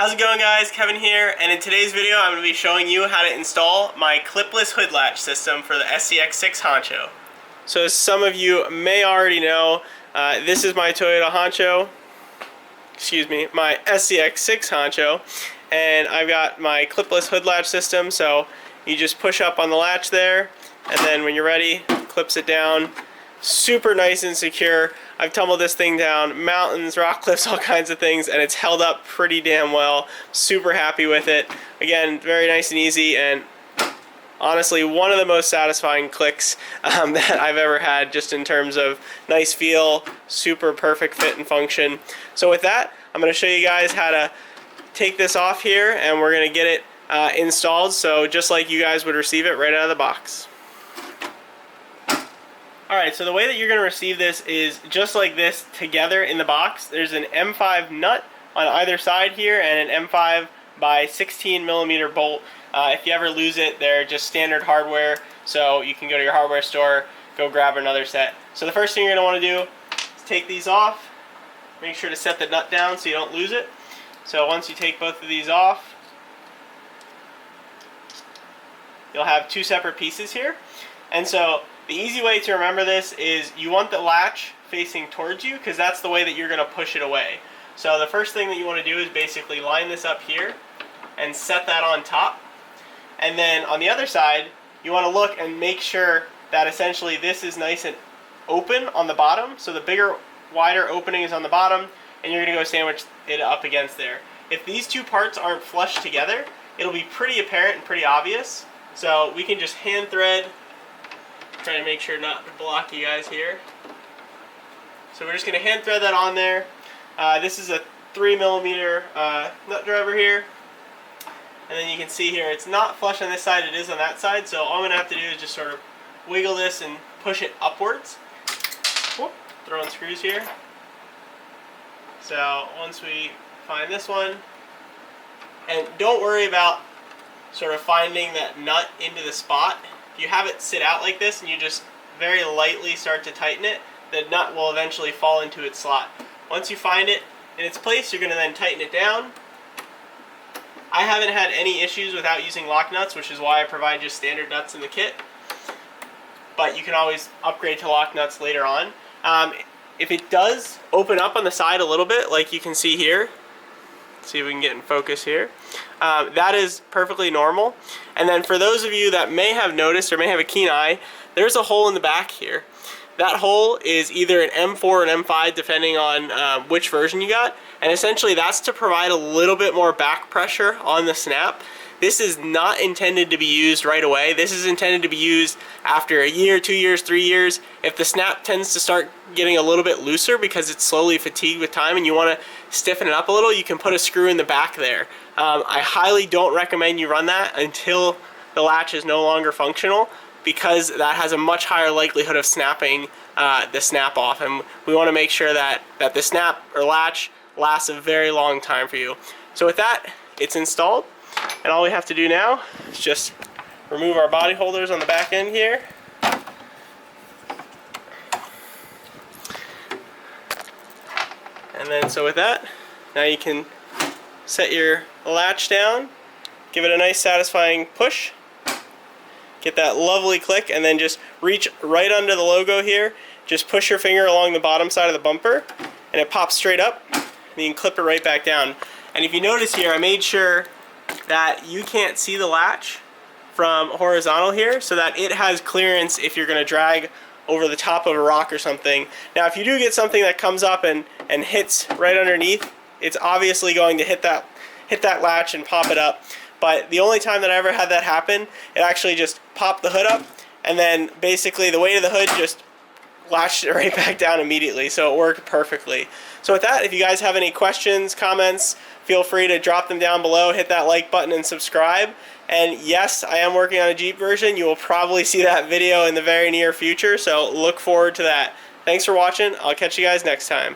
How's it going, guys? Kevin here, and in today's video I'm going to be showing you how to install my clipless hood latch system for the SCX6 Honcho. So as some of you may already know, this is my Toyota Honcho, my SCX6 Honcho, and I've got my clipless hood latch system. So you just push up on the latch there, and then when you're ready, clips it down. Super nice and secure. I've tumbled this thing down mountains, rock cliffs, all kinds of things, and it's held up pretty damn well. Super happy with it. Again, very nice and easy, and honestly one of the most satisfying clicks that I've ever had, just in terms of nice feel, super perfect fit and function. So with that, I'm going to show you guys how to take this off here, and we're going to get it installed, so just like you guys would receive it right out of the box. Alright, so the way that you're going to receive this is just like this together in the box. There's an M5 nut on either side here and an M5 by 16 millimeter bolt. If you ever lose it, they're just standard hardware, so you can go to your hardware store, go grab another set. So the first thing you're going to want to do is take these off. Make sure to set the nut down so you don't lose it. So once you take both of these off, you'll have two separate pieces here. And so the easy way to remember this is you want the latch facing towards you, because that's the way that you're going to push it away. So the first thing that you want to do is basically line this up here and set that on top. And then on the other side, you want to look and make sure that essentially this is nice and open on the bottom. So the bigger, wider opening is on the bottom, and you're going to go sandwich it up against there. If these two parts aren't flush together, it'll be pretty apparent and pretty obvious. So we can just hand thread. Trying to make sure not to block you guys here. So we're just going to hand thread that on there. This is a 3 millimeter nut driver here. And then you can see here it's not flush on this side, it is on that side. So all I'm going to have to do is just sort of wiggle this and push it upwards. Whoop, throw on screws here. So once we find this one, and don't worry about sort of finding that nut into the spot. If you have it sit out like this and you just very lightly start to tighten it, the nut will eventually fall into its slot. Once you find it in its place, you're going to then tighten it down. I haven't had any issues without using lock nuts, which is why I provide just standard nuts in the kit. But you can always upgrade to lock nuts later on. If it does open up on the side a little bit, like you can see here, see if we can get in focus here. That is perfectly normal. And then for those of you that may have noticed or may have a keen eye, there's a hole in the back here. That hole is either an M4 or an M5 depending on which version you got, and essentially that's to provide a little bit more back pressure on the snap. This is not intended to be used right away. This is intended to be used after a year, 2 years, 3 years. If the snap tends to start getting a little bit looser because it's slowly fatigued with time and you want to stiffen it up a little, you can put a screw in the back there. I highly don't recommend you run that until the latch is no longer functional, because that has a much higher likelihood of snapping the snap off, and we want to make sure that the snap or latch lasts a very long time for you. So with that, it's installed. And all we have to do now is just remove our body holders on the back end here. And then so with that, now you can set your latch down, give it a nice satisfying push, get that lovely click, and then just reach right under the logo here. Just push your finger along the bottom side of the bumper and it pops straight up, and you can clip it right back down. And if you notice here, I made sure that you can't see the latch from horizontal here, so that it has clearance if you're going to drag over the top of a rock or something. Now if you do get something that comes up and hits right underneath, it's obviously going to hit that latch and pop it up. But the only time that I ever had that happen, it actually just popped the hood up, and then basically the weight of the hood just latched it right back down immediately, so it worked perfectly. So with that, if you guys have any questions, comments, feel free to drop them down below, hit that like button and subscribe. And yes, I am working on a Jeep version. You will probably see that video in the very near future, so look forward to that. Thanks for watching. I'll catch you guys next time.